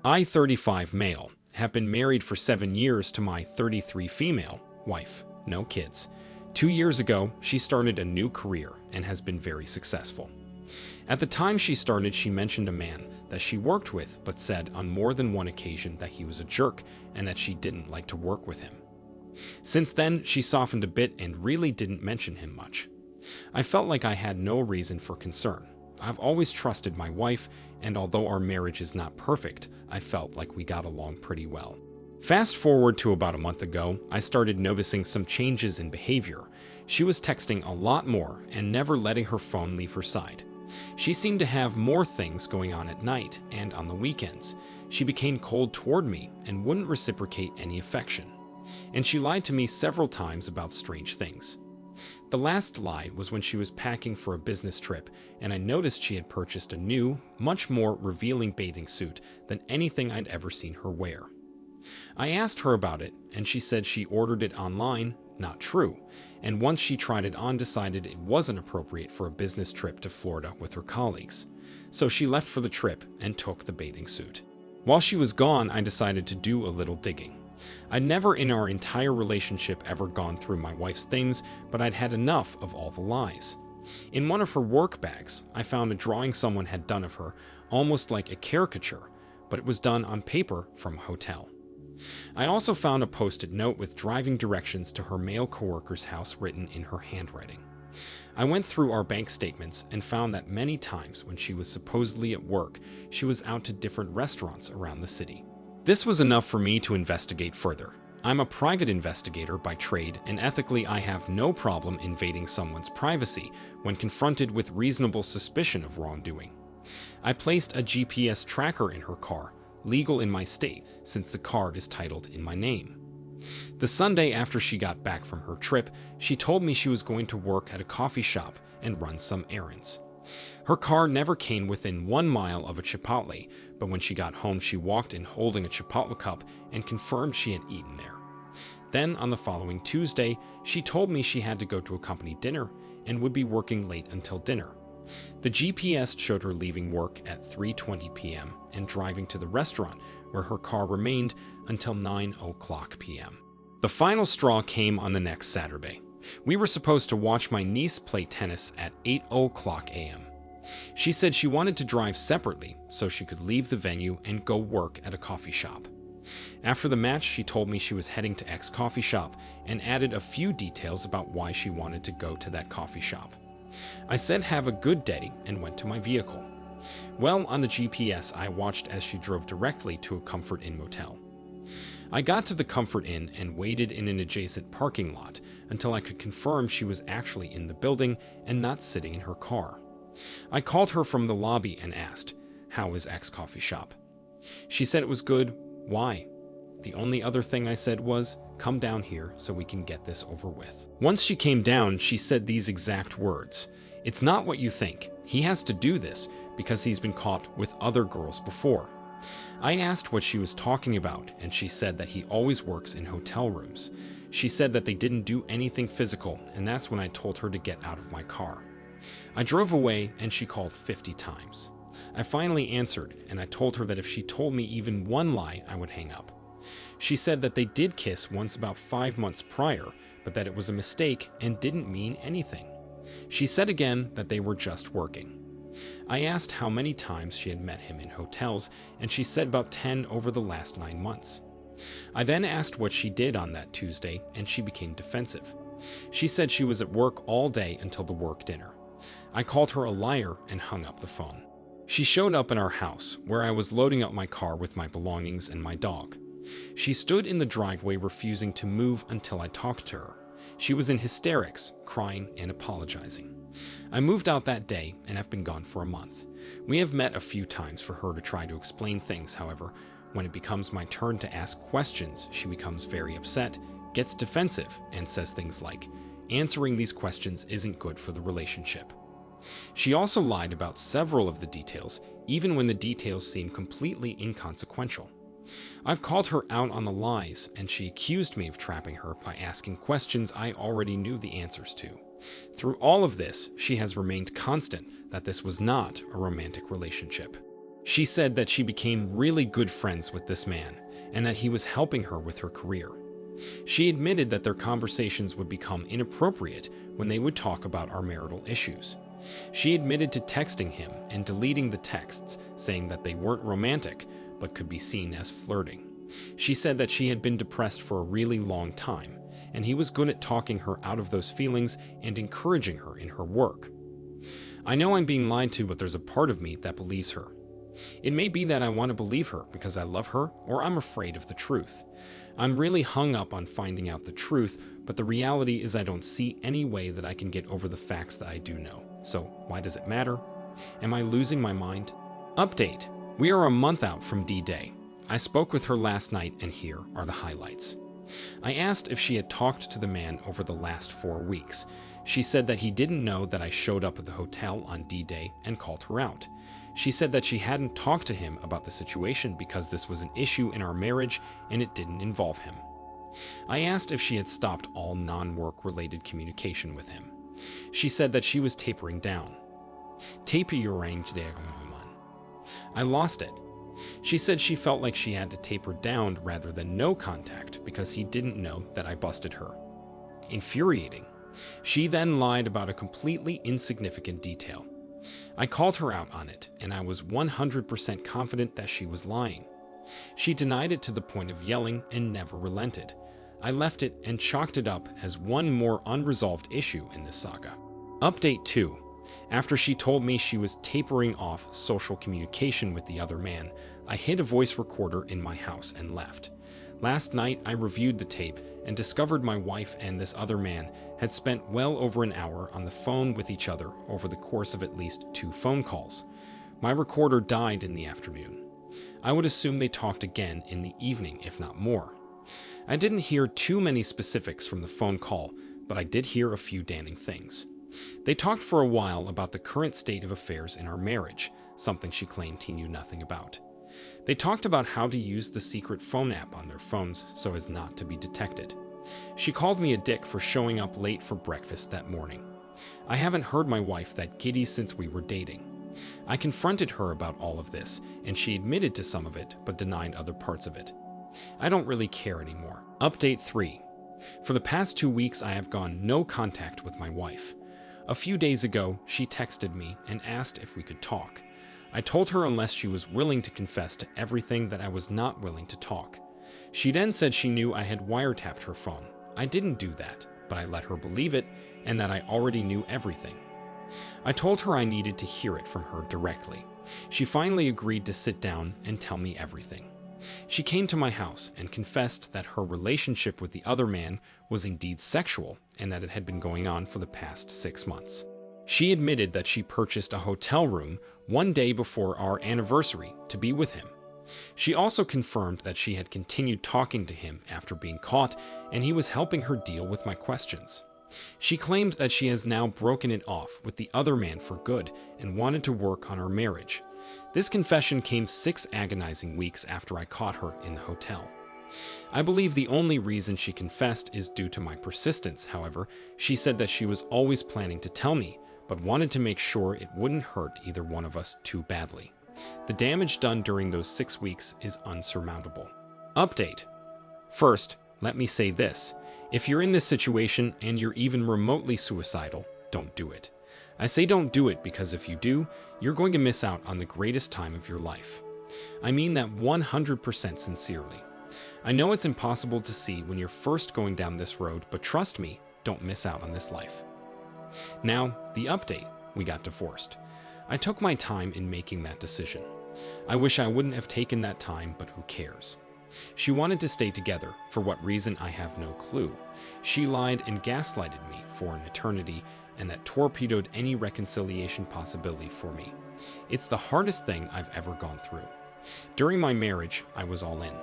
I, 35 male, have been married for 7 years to my 33 female wife, no kids. 2 years ago, she started a new career and has been very successful. At the time she started, she mentioned a man that she worked with, but said on more than one occasion that he was a jerk and that she didn't like to work with him. Since then, she softened a bit and really didn't mention him much. I felt like I had no reason for concern. I've always trusted my wife, and although our marriage is not perfect, I felt like we got along pretty well. Fast forward to about a month ago, I started noticing some changes in behavior. She was texting a lot more and never letting her phone leave her side. She seemed to have more things going on at night and on the weekends. She became cold toward me and wouldn't reciprocate any affection. And she lied to me several times about strange things. The last lie was when she was packing for a business trip, and I noticed she had purchased a new, much more revealing bathing suit than anything I'd ever seen her wear. I asked her about it, and she said she ordered it online. Not true, and once she tried it on, decided it wasn't appropriate for a business trip to Florida with her colleagues. So she left for the trip and took the bathing suit. While she was gone, I decided to do a little digging. I'd never in our entire relationship ever gone through my wife's things, but I'd had enough of all the lies. In one of her work bags, I found a drawing someone had done of her, almost like a caricature, but it was done on paper from a hotel. I also found a post-it note with driving directions to her male coworker's house written in her handwriting. I went through our bank statements and found that many times when she was supposedly at work, she was out to different restaurants around the city. This was enough for me to investigate further. I'm a private investigator by trade, and ethically I have no problem invading someone's privacy when confronted with reasonable suspicion of wrongdoing. I placed a GPS tracker in her car, legal in my state since the card is titled in my name. The Sunday after she got back from her trip, she told me she was going to work at a coffee shop and run some errands. Her car never came within 1 mile of a Chipotle, but when she got home, she walked in holding a Chipotle cup and confirmed she had eaten there. Then, on the following Tuesday, she told me she had to go to a company dinner and would be working late until dinner. The GPS showed her leaving work at 3:20 p.m. and driving to the restaurant, where her car remained until 9:00 p.m. The final straw came on the next Saturday. We were supposed to watch my niece play tennis at 8:00 a.m. She said she wanted to drive separately so she could leave the venue and go work at a coffee shop. After the match, she told me she was heading to X coffee shop and added a few details about why she wanted to go to that coffee shop. I said have a good day and went to my vehicle. Well, on the GPS, I watched as she drove directly to a Comfort Inn motel. I got to the Comfort Inn and waited in an adjacent parking lot until I could confirm she was actually in the building and not sitting in her car. I called her from the lobby and asked, "How is X coffee shop?" She said it was good. Why? The only other thing I said was, "Come down here so we can get this over with." Once she came down, she said these exact words, "It's not what you think. He has to do this because he's been caught with other girls before." I asked what she was talking about, and she said that he always works in hotel rooms. She said that they didn't do anything physical, and that's when I told her to get out of my car. I drove away, and she called 50 times. I finally answered, and I told her that if she told me even one lie, I would hang up. She said that they did kiss once about 5 months prior, but that it was a mistake and didn't mean anything. She said again that they were just working. I asked how many times she had met him in hotels, and she said about 10 over the last 9 months. I then asked what she did on that Tuesday, and she became defensive. She said she was at work all day until the work dinner. I called her a liar and hung up the phone. She showed up in our house, where I was loading up my car with my belongings and my dog. She stood in the driveway refusing to move until I talked to her. She was in hysterics, crying and apologizing. I moved out that day and have been gone for a month. We have met a few times for her to try to explain things. However, when it becomes my turn to ask questions, she becomes very upset, gets defensive, and says things like, "Answering these questions isn't good for the relationship." She also lied about several of the details, even when the details seem completely inconsequential. I've called her out on the lies, and she accused me of trapping her by asking questions I already knew the answers to. Through all of this, she has remained constant that this was not a romantic relationship. She said that she became really good friends with this man and that he was helping her with her career. She admitted that their conversations would become inappropriate when they would talk about our marital issues. She admitted to texting him and deleting the texts, saying that they weren't romantic but could be seen as flirting. She said that she had been depressed for a really long time, and he was good at talking her out of those feelings and encouraging her in her work. I know I'm being lied to, but there's a part of me that believes her. It may be that I want to believe her because I love her, or I'm afraid of the truth. I'm really hung up on finding out the truth, but the reality is I don't see any way that I can get over the facts that I do know. So why does it matter? Am I losing my mind? Update. We are a month out from D-Day. I spoke with her last night, and here are the highlights. I asked if she had talked to the man over the last 4 weeks. She said that he didn't know that I showed up at the hotel on D-Day and called her out. She said that she hadn't talked to him about the situation because this was an issue in our marriage and it didn't involve him. I asked if she had stopped all non-work related communication with him. She said that she was tapering down. I lost it. She said she felt like she had to taper down rather than no contact because he didn't know that I busted her. Infuriating. She then lied about a completely insignificant detail. I called her out on it, and I was 100% confident that she was lying. She denied it to the point of yelling and never relented. I left it and chalked it up as one more unresolved issue in this saga. Update 2. After she told me she was tapering off social communication with the other man, I hid a voice recorder in my house and left. Last night, I reviewed the tape and discovered my wife and this other man had spent well over an hour on the phone with each other over the course of at least 2 phone calls. My recorder died in the afternoon. I would assume they talked again in the evening, if not more. I didn't hear too many specifics from the phone call, but I did hear a few damning things. They talked for a while about the current state of affairs in our marriage, something she claimed he knew nothing about. They talked about how to use the secret phone app on their phones so as not to be detected. She called me a dick for showing up late for breakfast that morning. I haven't heard my wife that giddy since we were dating. I confronted her about all of this, and she admitted to some of it, but denied other parts of it. I don't really care anymore. Update 3. For the past 2 weeks, I have gone no contact with my wife. A few days ago, she texted me and asked if we could talk. I told her unless she was willing to confess to everything that I was not willing to talk. She then said she knew I had wiretapped her phone. I didn't do that, but I let her believe it and that I already knew everything. I told her I needed to hear it from her directly. She finally agreed to sit down and tell me everything. She came to my house and confessed that her relationship with the other man was indeed sexual and that it had been going on for the past 6 months. She admitted that she purchased a hotel room one day before our anniversary to be with him. She also confirmed that she had continued talking to him after being caught, and he was helping her deal with my questions. She claimed that she has now broken it off with the other man for good and wanted to work on our marriage. This confession came 6 agonizing weeks after I caught her in the hotel. I believe the only reason she confessed is due to my persistence. However, she said that she was always planning to tell me, but wanted to make sure it wouldn't hurt either one of us too badly. The damage done during those 6 weeks is unsurmountable. Update. First, let me say this. If you're in this situation and you're even remotely suicidal, don't do it. I say don't do it because if you do, you're going to miss out on the greatest time of your life. I mean that 100% sincerely. I know it's impossible to see when you're first going down this road, but trust me, don't miss out on this life. Now, the update. We got divorced. I took my time in making that decision. I wish I wouldn't have taken that time, but who cares? She wanted to stay together. For what reason, I have no clue. She lied and gaslighted me for an eternity, and that torpedoed any reconciliation possibility for me. It's the hardest thing I've ever gone through. During my marriage, I was all in.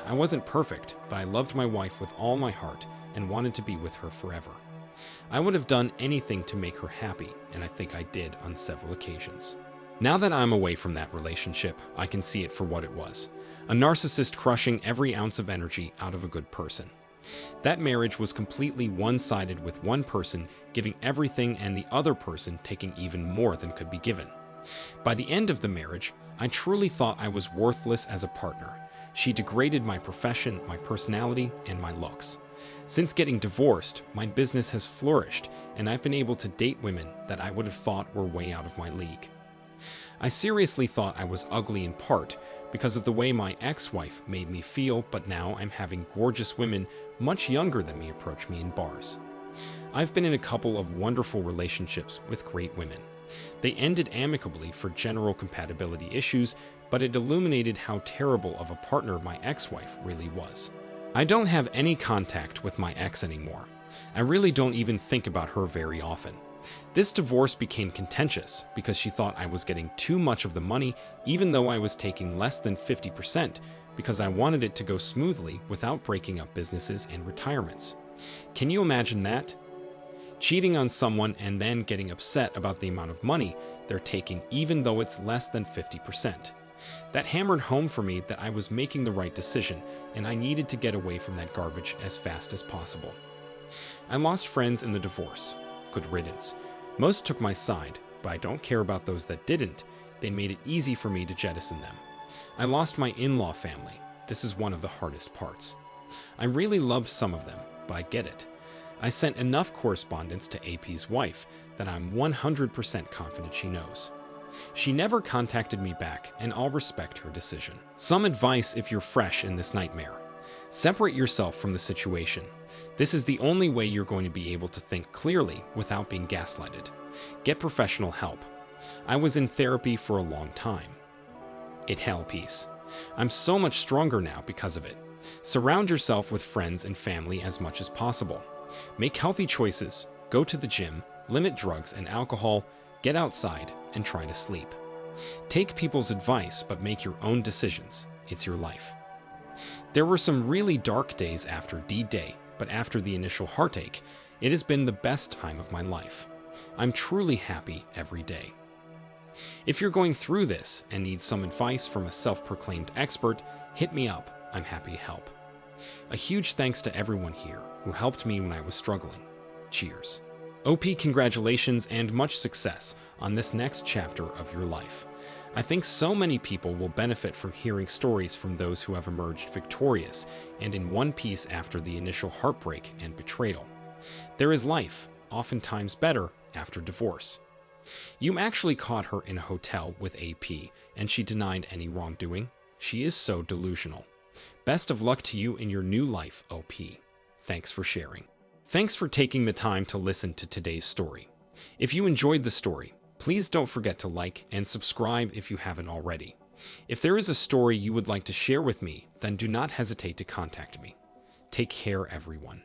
I wasn't perfect, but I loved my wife with all my heart and wanted to be with her forever. I would have done anything to make her happy, and I think I did on several occasions. Now that I'm away from that relationship, I can see it for what it was. A narcissist crushing every ounce of energy out of a good person. That marriage was completely one-sided, with one person giving everything and the other person taking even more than could be given. By the end of the marriage, I truly thought I was worthless as a partner. She degraded my profession, my personality, and my looks. Since getting divorced, my business has flourished, and I've been able to date women that I would have thought were way out of my league. I seriously thought I was ugly in part because of the way my ex-wife made me feel, but now I'm having gorgeous women much younger than me approach me in bars. I've been in a couple of wonderful relationships with great women. They ended amicably for general compatibility issues, but it illuminated how terrible of a partner my ex-wife really was. I don't have any contact with my ex anymore. I really don't even think about her very often. This divorce became contentious because she thought I was getting too much of the money even though I was taking less than 50% because I wanted it to go smoothly without breaking up businesses and retirements. Can you imagine that? Cheating on someone and then getting upset about the amount of money they're taking even though it's less than 50%. That hammered home for me that I was making the right decision and I needed to get away from that garbage as fast as possible. I lost friends in the divorce. Good riddance. Most took my side, but I don't care about those that didn't. They made it easy for me to jettison them. I lost my in-law family. This is one of the hardest parts. I really loved some of them, but I get it. I sent enough correspondence to AP's wife that I'm 100% confident she knows. She never contacted me back, and I'll respect her decision. Some advice if you're fresh in this nightmare. Separate yourself from the situation. This is the only way you're going to be able to think clearly without being gaslighted. Get professional help. I was in therapy for a long time. It held peace. I'm so much stronger now because of it. Surround yourself with friends and family as much as possible. Make healthy choices. Go to the gym. Limit drugs and alcohol. Get outside and try to sleep. Take people's advice, but make your own decisions. It's your life. There were some really dark days after D-Day, but after the initial heartache, it has been the best time of my life. I'm truly happy every day. If you're going through this and need some advice from a self-proclaimed expert, hit me up. I'm happy to help. A huge thanks to everyone here who helped me when I was struggling. Cheers. OP, congratulations and much success on this next chapter of your life. I think so many people will benefit from hearing stories from those who have emerged victorious and in one piece after the initial heartbreak and betrayal. There is life, oftentimes better, after divorce. You actually caught her in a hotel with AP, and she denied any wrongdoing. She is so delusional. Best of luck to you in your new life, OP. Thanks for sharing. Thanks for taking the time to listen to today's story. If you enjoyed the story, please don't forget to like and subscribe if you haven't already. If there is a story you would like to share with me, then do not hesitate to contact me. Take care, everyone.